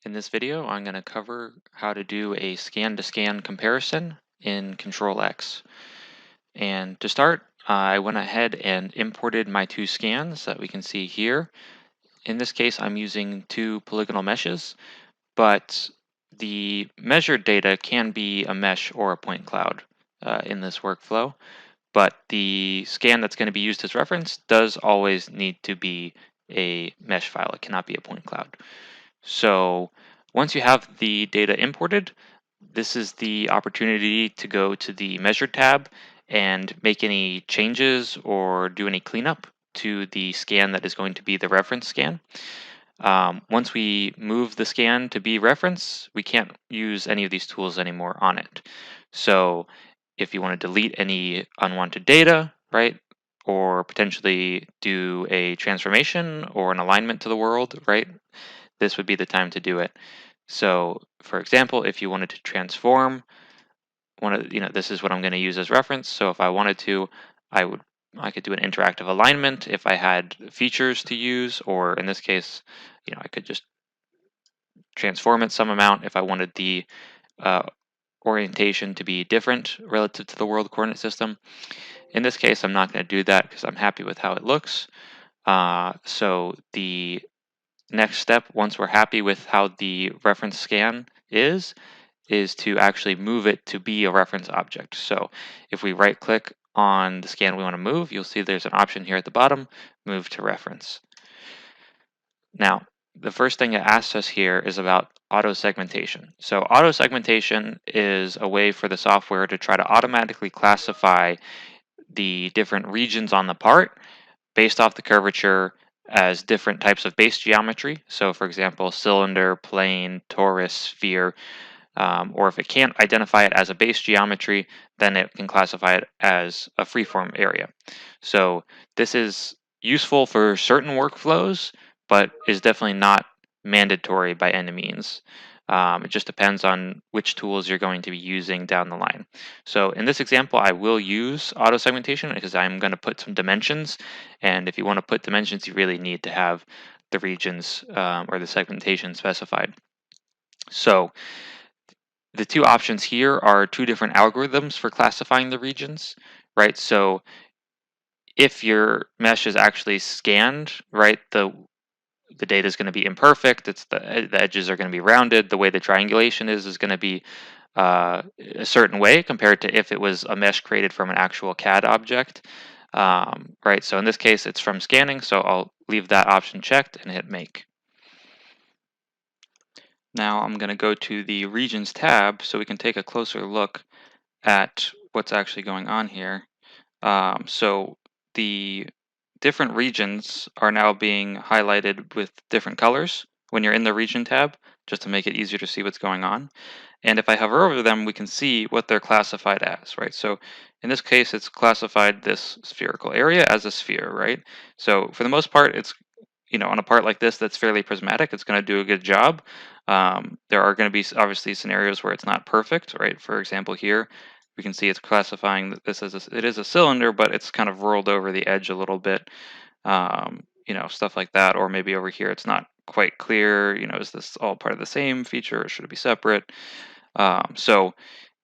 In this video, I'm going to cover how to do a scan-to-scan comparison in Control-X. And to start, I went ahead and imported my two scans that we can see here. In this case, I'm using two polygonal meshes, but the measured data can be a mesh or a point cloud in this workflow. But the scan that's going to be used as reference does always need to be a mesh file. It cannot be a point cloud. So once you have the data imported, this is the opportunity to go to the Measure tab and make any changes or do any cleanup to the scan that is going to be the reference scan. Once we move the scan to be reference, we can't use any of these tools anymore on it. So if you want to delete any unwanted data, right, or potentially do a transformation or an alignment to the world, right, this would be the time to do it. So for example, if you wanted to transform this is what I'm going to use as reference. So if I wanted to, I could do an interactive alignment if I had features to use, or in this case, I could just transform it some amount if I wanted the uh, orientation to be different relative to the world coordinate system. In this case, I'm not going to do that because I'm happy with how it looks. So the next step, once we're happy with how the reference scan is to actually move it to be a reference object. So if we right click on the scan we want to move, you'll see there's an option here at the bottom, move to reference. Now, the first thing it asks us here is about auto segmentation. So auto segmentation is a way for the software to try to automatically classify the different regions on the part based off the curvature as different types of base geometry. So for example, cylinder, plane, torus, sphere, or if it can't identify it as a base geometry, then it can classify it as a freeform area. So this is useful for certain workflows, but is definitely not mandatory by any means. It just depends on which tools you're going to be using down the line. So in this example, I will use auto segmentation because I'm going to put some dimensions. And if you want to put dimensions, you really need to have the regions or the segmentation specified. So the two options here are two different algorithms for classifying the regions, right? So if your mesh is actually scanned, right, the data is going to be imperfect. It's the edges are going to be rounded. The way the triangulation is going to be a certain way compared to if it was a mesh created from an actual CAD object, right? So in this case, it's from scanning. So I'll leave that option checked and hit make. Now I'm going to go to the regions tab so we can take a closer look at what's actually going on here. So the different regions are now being highlighted with different colors when you're in the region tab, just to make it easier to see what's going on. And if I hover over them, we can see what they're classified as, right? So in this case, it's classified this spherical area as a sphere, right? So for the most part, it's, on a part like this that's fairly prismatic, it's going to do a good job. There are going to be obviously scenarios where it's not perfect, right? For example, here we can see it's classifying that this as it is a cylinder, but it's kind of rolled over the edge a little bit, stuff like that. Or maybe over here it's not quite clear. Is this all part of the same feature or should it be separate? So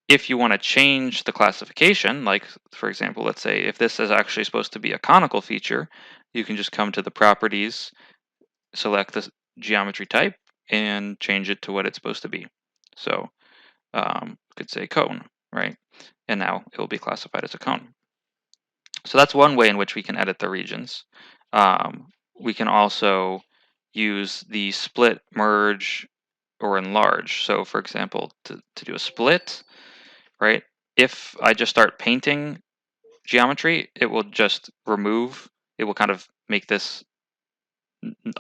if you want to change the classification, like for example, let's say if this is actually supposed to be a conical feature, you can just come to the properties, select the geometry type, and change it to what it's supposed to be. So could say cone, right? And now it will be classified as a cone. So that's one way in which we can edit the regions. We can also use the split, merge, or enlarge. So for example, to do a split, right? If I just start painting geometry, it will just remove, it will kind of make this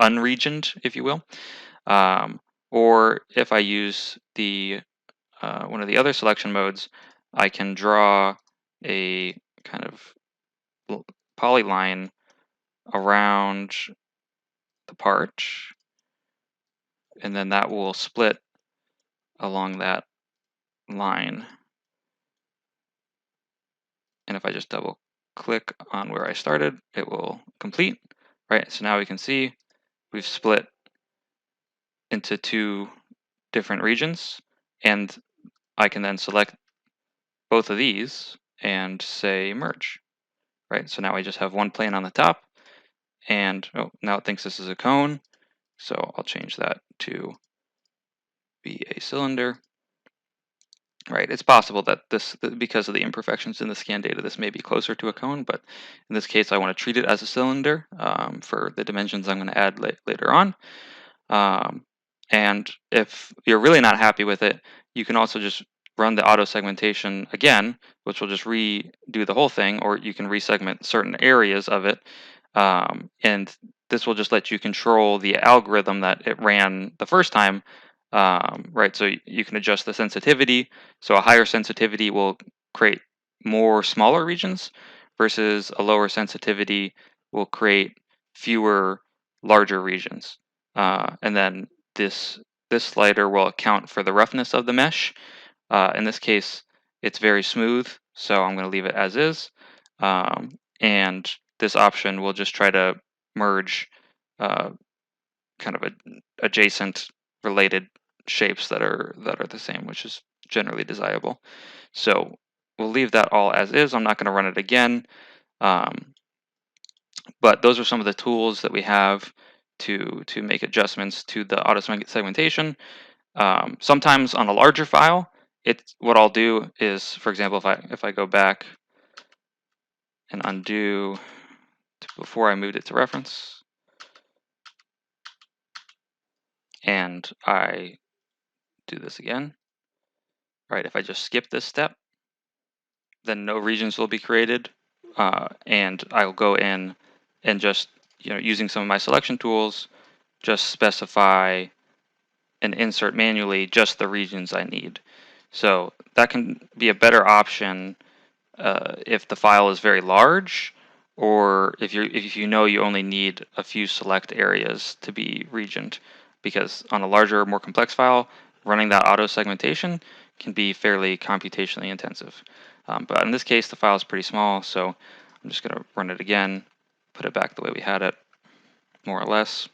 unregioned, if you will. Or if I use the one of the other selection modes, I can draw a kind of polyline around the part, and then that will split along that line. And if I just double click on where I started, it will complete, right? So now we can see we've split into two different regions, and I can then select both of these and say merge, right? So now I just have one plane on the top, and oh, now it thinks this is a cone, so I'll change that to be a cylinder. Right, it's possible that because of the imperfections in the scan data, this may be closer to a cone, but in this case, I want to treat it as a cylinder for the dimensions I'm going to add later on. And if you're really not happy with it, you can also just run the auto segmentation again, which will just redo the whole thing, or you can resegment certain areas of it. And this will just let you control the algorithm that it ran the first time. Right, so you can adjust the sensitivity. So a higher sensitivity will create more smaller regions versus a lower sensitivity will create fewer larger regions. And then this slider will account for the roughness of the mesh. In this case, it's very smooth, so I'm going to leave it as is. And this option will just try to merge uh, kind of adjacent related shapes that are the same, which is generally desirable. So we'll leave that all as is. I'm not going to run it again. Um, but those are some of the tools that we have to make adjustments to the auto segmentation. Sometimes on a larger file, what I'll do is, for example, if I go back and undo to before I moved it to reference, and I do this again, right? If I just skip this step, then no regions will be created, and I'll go in and just using some of my selection tools, just specify and insert manually just the regions I need. So that can be a better option if the file is very large, or if you know you only need a few select areas to be regioned, because on a larger, more complex file, running that auto segmentation can be fairly computationally intensive. But in this case, the file is pretty small, so I'm just going to run it again, put it back the way we had it, more or less,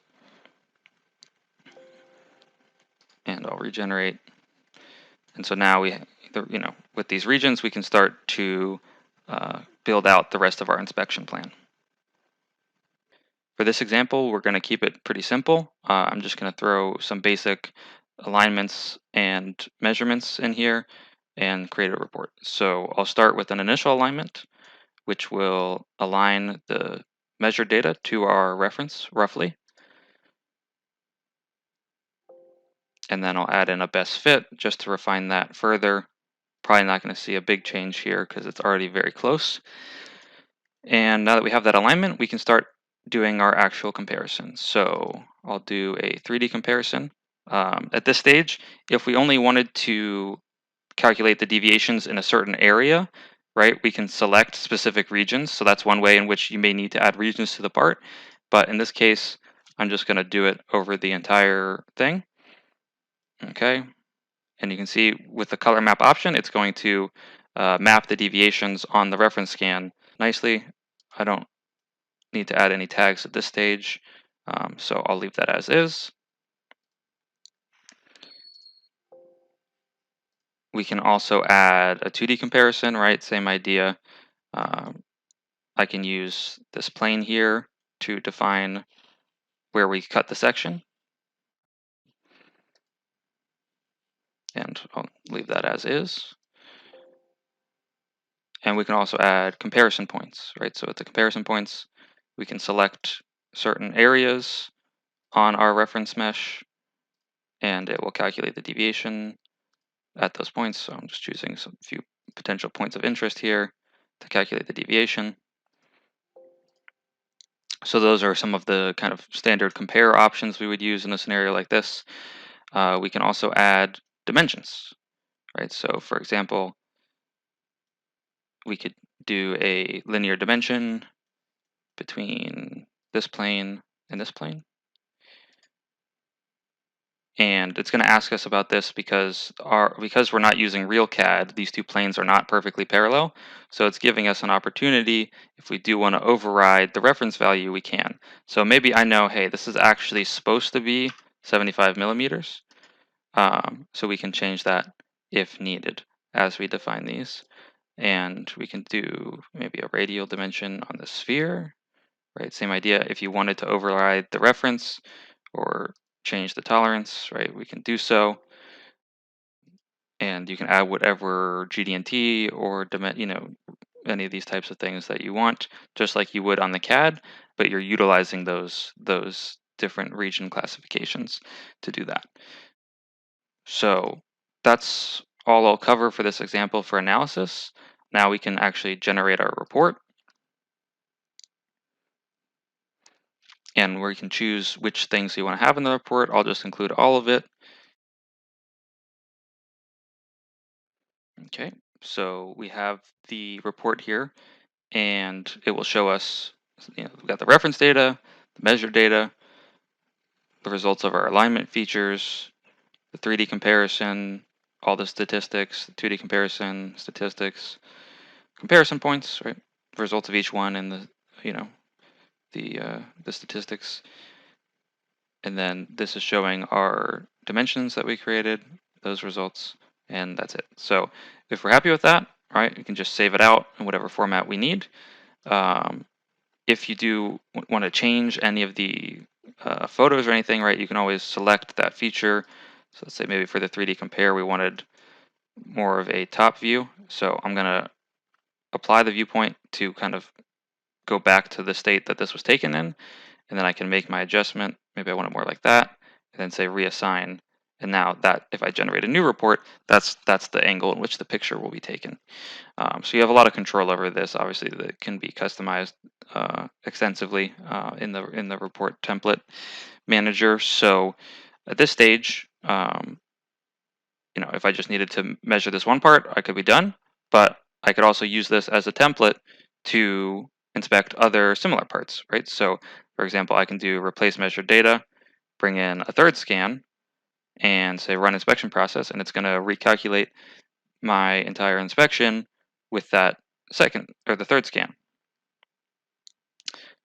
and I'll regenerate. And so now with these regions, we can start to build out the rest of our inspection plan. For this example, we're going to keep it pretty simple. I'm just going to throw some basic alignments and measurements in here and create a report. So I'll start with an initial alignment, which will align the measured data to our reference roughly. And then I'll add in a best fit just to refine that further. Probably not going to see a big change here because it's already very close. And now that we have that alignment, we can start doing our actual comparison. So I'll do a 3D comparison. At this stage, if we only wanted to calculate the deviations in a certain area, right, we can select specific regions. So that's one way in which you may need to add regions to the part. But in this case, I'm just going to do it over the entire thing. Okay. And you can see with the color map option, it's going to map the deviations on the reference scan nicely. I don't need to add any tags at this stage, so I'll leave that as is. We can also add a 2D comparison, right? Same idea. I can use this plane here to define where we cut the section, and I'll leave that as is. And we can also add comparison points, right? So at the comparison points, we can select certain areas on our reference mesh, and it will calculate the deviation at those points. So I'm just choosing some few potential points of interest here to calculate the deviation. So those are some of the kind of standard compare options we would use in a scenario like this. We can also add dimensions, right? So for example, we could do a linear dimension between this plane and this plane. And it's going to ask us about this because we're not using real CAD, these two planes are not perfectly parallel. So it's giving us an opportunity, if we do want to override the reference value, we can. So maybe I know, hey, this is actually supposed to be 75 millimeters, So we can change that if needed as we define these. And we can do maybe a radial dimension on the sphere, right? Same idea. If you wanted to override the reference or change the tolerance, right, we can do so. And you can add whatever GD&T or any of these types of things that you want, just like you would on the CAD, but you're utilizing those different region classifications to do that. So that's all I'll cover for this example for analysis. Now we can actually generate our report, and where you can choose which things you want to have in the report. I'll just include all of it. Okay, so we have the report here, and it will show us, we've got the reference data, the measured data, the results of our alignment features, the 3D comparison, all the statistics, the 2D comparison, statistics, comparison points, right? The results of each one, and you know, the statistics. And then this is showing our dimensions that we created, those results, and that's it. So if we're happy with that, right, we can just save it out in whatever format we need. Um, if you do want to change any of the photos or anything, right, you can always select that feature. So let's say maybe for the 3D compare, we wanted more of a top view. So I'm going to apply the viewpoint to kind of go back to the state that this was taken in, and then I can make my adjustment. Maybe I want it more like that, and then say reassign. And now that if I generate a new report, that's the angle in which the picture will be taken. So you have a lot of control over this. Obviously, that can be customized extensively in the report template manager. So at this stage, if I just needed to measure this one part, I could be done. But I could also use this as a template to inspect other similar parts, right? So, for example, I can do replace measured data, bring in a third scan, and say run inspection process, and it's going to recalculate my entire inspection with that second or the third scan,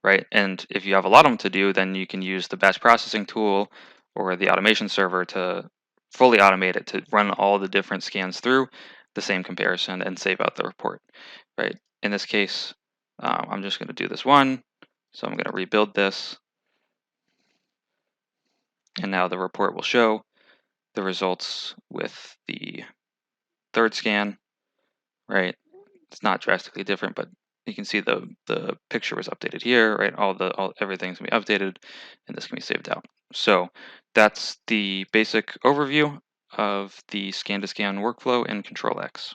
right? And if you have a lot of them to do, then you can use the batch processing tool or the automation server to fully automate it to run all the different scans through the same comparison and save out the report, right? In this case, I'm just going to do this one. So I'm going to rebuild this. And now the report will show the results with the third scan, right? It's not drastically different, but you can see the picture was updated here, right? Everything's gonna be updated, and this can be saved out. So that's the basic overview of the scan to scan workflow in Control X.